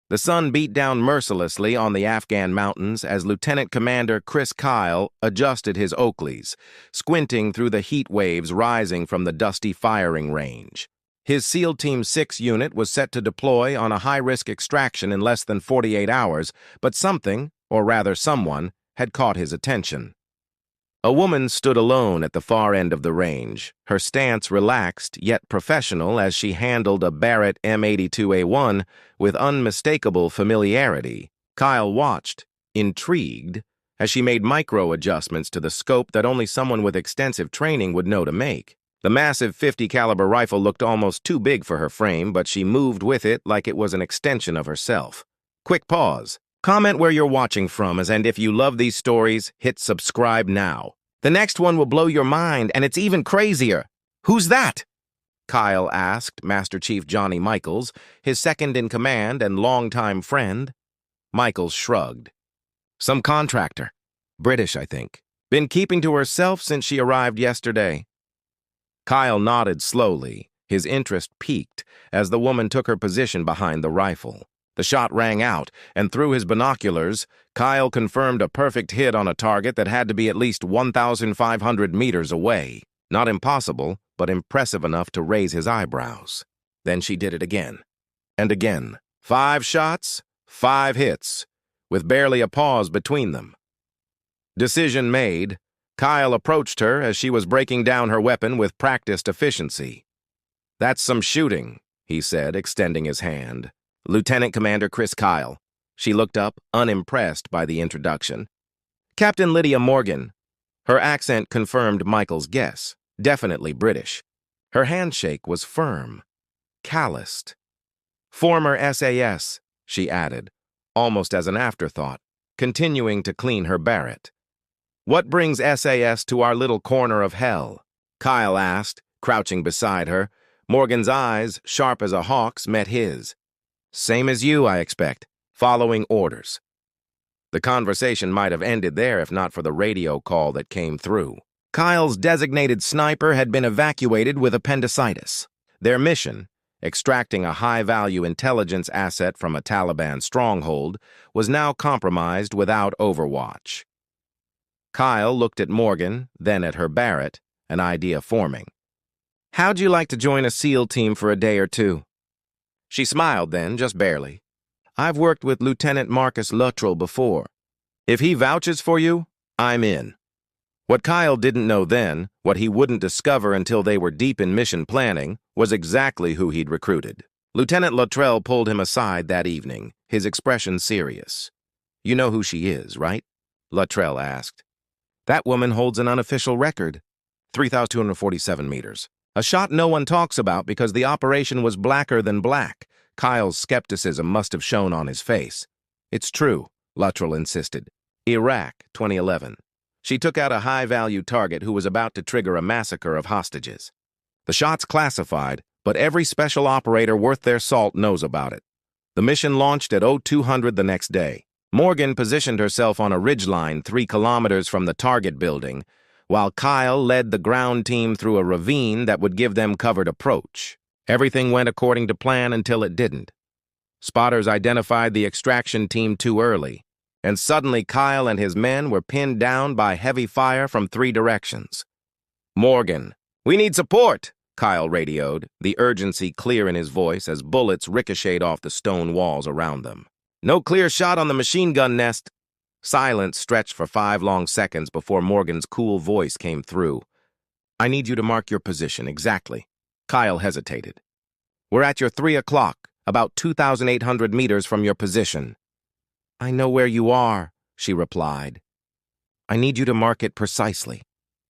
The sun beat down mercilessly on the Afghan mountains as Lieutenant Commander Chris Kyle adjusted his Oakleys, squinting through the heat waves rising from the dusty firing range. His SEAL Team 6 unit was set to deploy on a high-risk extraction in less than 48 hours, but something, or rather someone, had caught his attention. A woman stood alone at the far end of the range, her stance relaxed yet professional as she handled a Barrett M82A1 with unmistakable familiarity. Kyle watched, intrigued, as she made micro-adjustments to the scope that only someone with extensive training would know to make. The massive .50 caliber rifle looked almost too big for her frame, but she moved with it like it was an extension of herself. Quick pause. Comment where you're watching from, and if you love these stories, hit subscribe now. The next one will blow your mind, and it's even crazier. Who's that? Kyle asked Master Chief Johnny Michaels, his second-in-command and longtime friend. Michaels shrugged. Some contractor. British, I think. Been keeping to herself since she arrived yesterday. Kyle nodded slowly, his interest piqued as the woman took her position behind the rifle. The shot rang out, and through his binoculars, Kyle confirmed a perfect hit on a target that had to be at least 1,500 meters away. Not impossible, but impressive enough to raise his eyebrows. Then she did it again. And again. 5 shots, 5 hits, with barely a pause between them. Decision made, Kyle approached her as she was breaking down her weapon with practiced efficiency. "That's some shooting," he said, extending his hand. "Lieutenant Commander Chris Kyle." She looked up, unimpressed by the introduction. "Captain Lydia Morgan." Her accent confirmed Michael's guess. Definitely British. Her handshake was firm, calloused. "Former SAS," she added, almost as an afterthought, continuing to clean her Barrett. "What brings SAS to our little corner of hell?" Kyle asked, crouching beside her. Morgan's eyes, sharp as a hawk's, met his. "Same as you, I expect. Following orders." The conversation might have ended there if not for the radio call that came through. Kyle's designated sniper had been evacuated with appendicitis. Their mission, extracting a high-value intelligence asset from a Taliban stronghold, was now compromised without overwatch. Kyle looked at Morgan, then at her Barrett, an idea forming. "How'd you like to join a SEAL team for a day or two?" She smiled then, just barely. "I've worked with Lieutenant Marcus Luttrell before. If he vouches for you, I'm in." What Kyle didn't know then, what he wouldn't discover until they were deep in mission planning, was exactly who he'd recruited. Lieutenant Luttrell pulled him aside that evening, his expression serious. "You know who she is, right?" Luttrell asked. "That woman holds an unofficial record. 3,247 meters. A shot no one talks about because the operation was blacker than black." Kyle's skepticism must have shown on his face. "It's true," Luttrell insisted. "Iraq, 2011. She took out a high-value target who was about to trigger a massacre of hostages. The shot's classified, but every special operator worth their salt knows about it. The mission launched at 0200 the next day. Morgan positioned herself on a ridgeline 3 kilometers from the target building, while Kyle led the ground team through a ravine that would give them covered approach. Everything went according to plan until it didn't. Spotters identified the extraction team too early, and suddenly Kyle and his men were pinned down by heavy fire from 3 directions. "Morgan, we need support," Kyle radioed, the urgency clear in his voice as bullets ricocheted off the stone walls around them. "No clear shot on the machine gun nest." Silence stretched for 5 long seconds before Morgan's cool voice came through. "I need you to mark your position exactly." Kyle hesitated. "We're at your 3 o'clock, about 2,800 meters from your position." "I know where you are," she replied. "I need you to mark it precisely."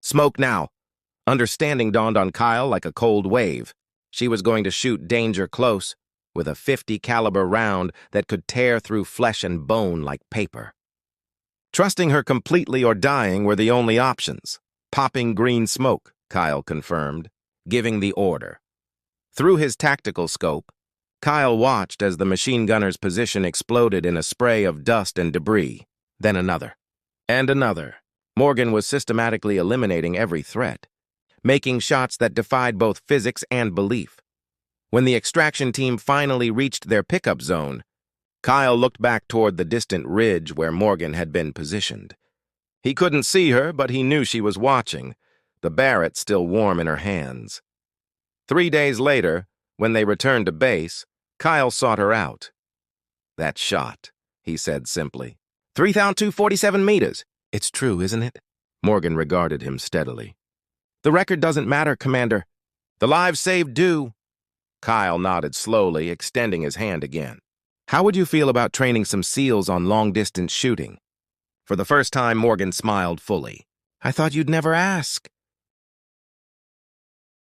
"Smoke now." Understanding dawned on Kyle like a cold wave. She was going to shoot danger close, with a .50 caliber round that could tear through flesh and bone like paper. Trusting her completely or dying were the only options. "Popping green smoke," Kyle confirmed, giving the order. Through his tactical scope, Kyle watched as the machine gunner's position exploded in a spray of dust and debris, then another. And another. Morgan was systematically eliminating every threat, making shots that defied both physics and belief. When the extraction team finally reached their pickup zone, Kyle looked back toward the distant ridge where Morgan had been positioned. He couldn't see her, but he knew she was watching, the Barrett still warm in her hands. 3 days later, when they returned to base, Kyle sought her out. "That shot," he said simply. 3,247 meters. "It's true, isn't it?" Morgan regarded him steadily. "The record doesn't matter, Commander. The lives saved do." Kyle nodded slowly, extending his hand again. "How would you feel about training some SEALs on long-distance shooting?" For the first time, Morgan smiled fully. "I thought you'd never ask."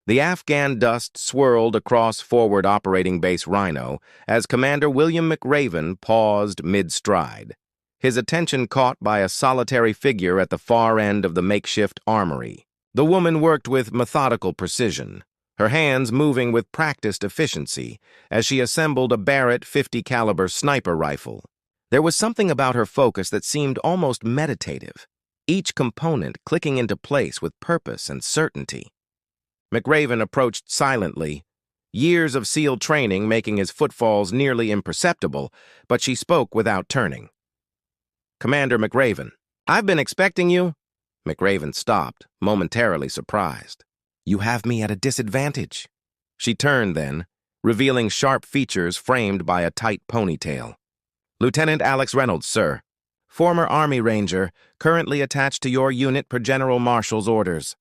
The Afghan dust swirled across Forward Operating Base Rhino as Commander William McRaven paused mid-stride, his attention caught by a solitary figure at the far end of the makeshift armory. The woman worked with methodical precision, her hands moving with practiced efficiency as she assembled a Barrett .50 caliber sniper rifle. There was something about her focus that seemed almost meditative, each component clicking into place with purpose and certainty. McRaven approached silently, years of SEAL training making his footfalls nearly imperceptible, but she spoke without turning. "Commander McRaven, I've been expecting you." McRaven stopped, momentarily surprised. "You have me at a disadvantage." She turned then, revealing sharp features framed by a tight ponytail. "Lieutenant Alex Reynolds, sir. Former Army Ranger, currently attached to your unit per General Marshal's orders."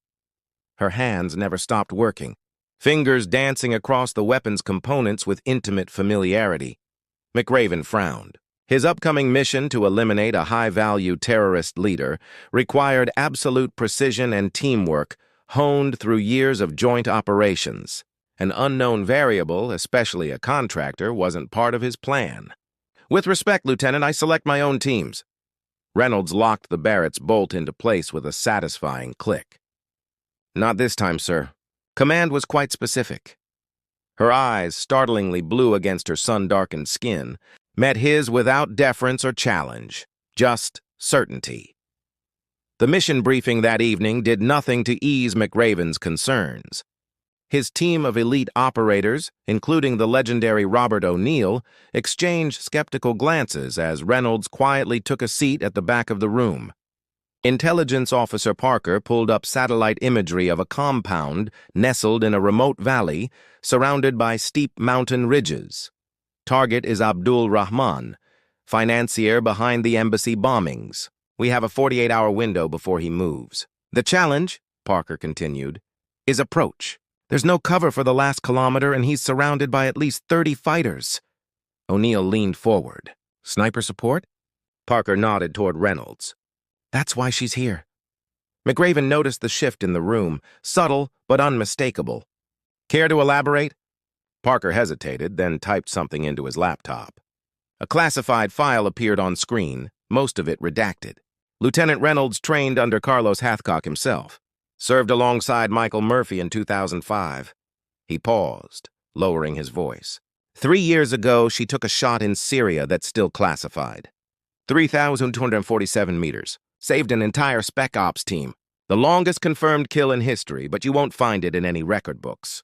Her hands never stopped working, fingers dancing across the weapon's components with intimate familiarity. McRaven frowned. His upcoming mission to eliminate a high-value terrorist leader required absolute precision and teamwork honed through years of joint operations. An unknown variable, especially a contractor, wasn't part of his plan. "With respect, Lieutenant, I select my own teams." Reynolds locked the Barrett's bolt into place with a satisfying click. "Not this time, sir." Command was quite specific. Her eyes, startlingly blue against her sun-darkened skin, met his without deference or challenge, just certainty. The mission briefing that evening did nothing to ease McRaven's concerns. His team of elite operators, including the legendary Robert O'Neill, exchanged skeptical glances as Reynolds quietly took a seat at the back of the room. Intelligence Officer Parker pulled up satellite imagery of a compound nestled in a remote valley surrounded by steep mountain ridges. Target is Abdul Rahman, financier behind the embassy bombings. We have a 48-hour window before he moves. "The challenge," Parker continued, "is approach. There's no cover for the last kilometer and he's surrounded by at least 30 fighters." O'Neill leaned forward. "Sniper support?" Parker nodded toward Reynolds. "That's why she's here." McRaven noticed the shift in the room, subtle but unmistakable. "Care to elaborate?" Parker hesitated, then typed something into his laptop. A classified file appeared on screen, most of it redacted. "Lieutenant Reynolds trained under Carlos Hathcock himself. Served alongside Michael Murphy in 2005. He paused, lowering his voice. 3 years ago, she took a shot in Syria that's still classified. 3,247 meters. Saved an entire Spec Ops team. The longest confirmed kill in history, but you won't find it in any record books."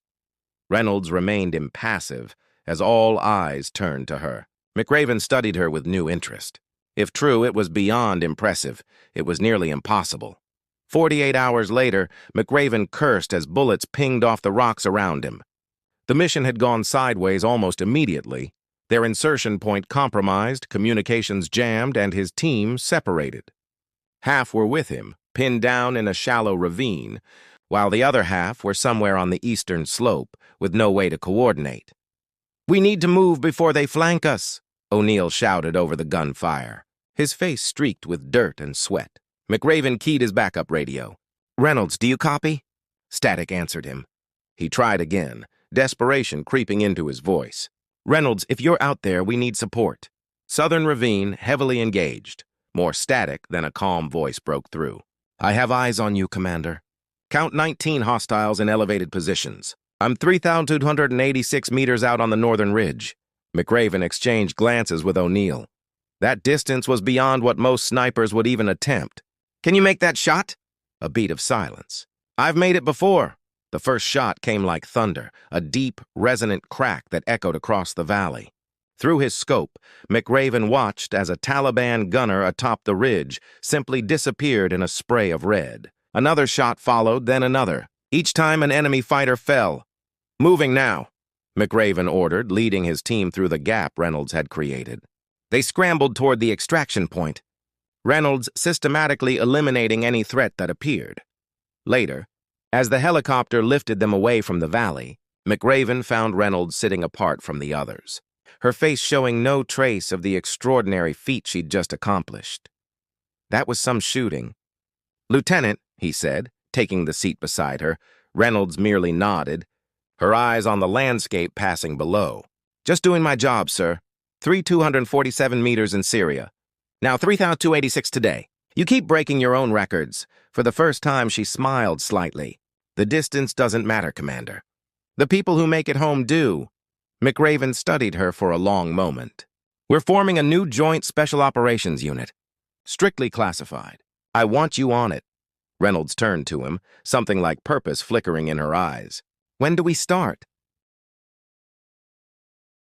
Reynolds remained impassive as all eyes turned to her. McRaven studied her with new interest. If true, it was beyond impressive. It was nearly impossible. 48 hours later, McRaven cursed as bullets pinged off the rocks around him. The mission had gone sideways almost immediately. Their insertion point compromised, communications jammed, and his team separated. Half were with him, pinned down in a shallow ravine, while the other half were somewhere on the eastern slope, with no way to coordinate. "We need to move before they flank us," O'Neill shouted over the gunfire, his face streaked with dirt and sweat. McRaven keyed his backup radio. "Reynolds, do you copy?" Static answered him. He tried again, desperation creeping into his voice. "Reynolds, if you're out there, we need support." Southern Ravine, heavily engaged. More static than a calm voice broke through. "I have eyes on you, Commander. Count 19 hostiles in elevated positions. I'm 3,286 meters out on the northern ridge." McRaven exchanged glances with O'Neill. That distance was beyond what most snipers would even attempt. "Can you make that shot?" A beat of silence. "I've made it before." The first shot came like thunder, a deep, resonant crack that echoed across the valley. Through his scope, McRaven watched as a Taliban gunner atop the ridge simply disappeared in a spray of red. Another shot followed, then another. Each time an enemy fighter fell. "Moving now," McRaven ordered, leading his team through the gap Reynolds had created. They scrambled toward the extraction point, Reynolds systematically eliminating any threat that appeared. Later, as the helicopter lifted them away from the valley, McRaven found Reynolds sitting apart from the others, her face showing no trace of the extraordinary feat she'd just accomplished. "That was some shooting." "Lieutenant," he said, taking the seat beside her. Reynolds merely nodded, her eyes on the landscape passing below. "Just doing my job, sir. 3,247 meters in Syria. Now 3,286 today. You keep breaking your own records." For the first time, she smiled slightly. "The distance doesn't matter, Commander. The people who make it home do." McRaven studied her for a long moment. "We're forming a new joint special operations unit. Strictly classified. I want you on it." Reynolds turned to him, something like purpose flickering in her eyes. "When do we start?"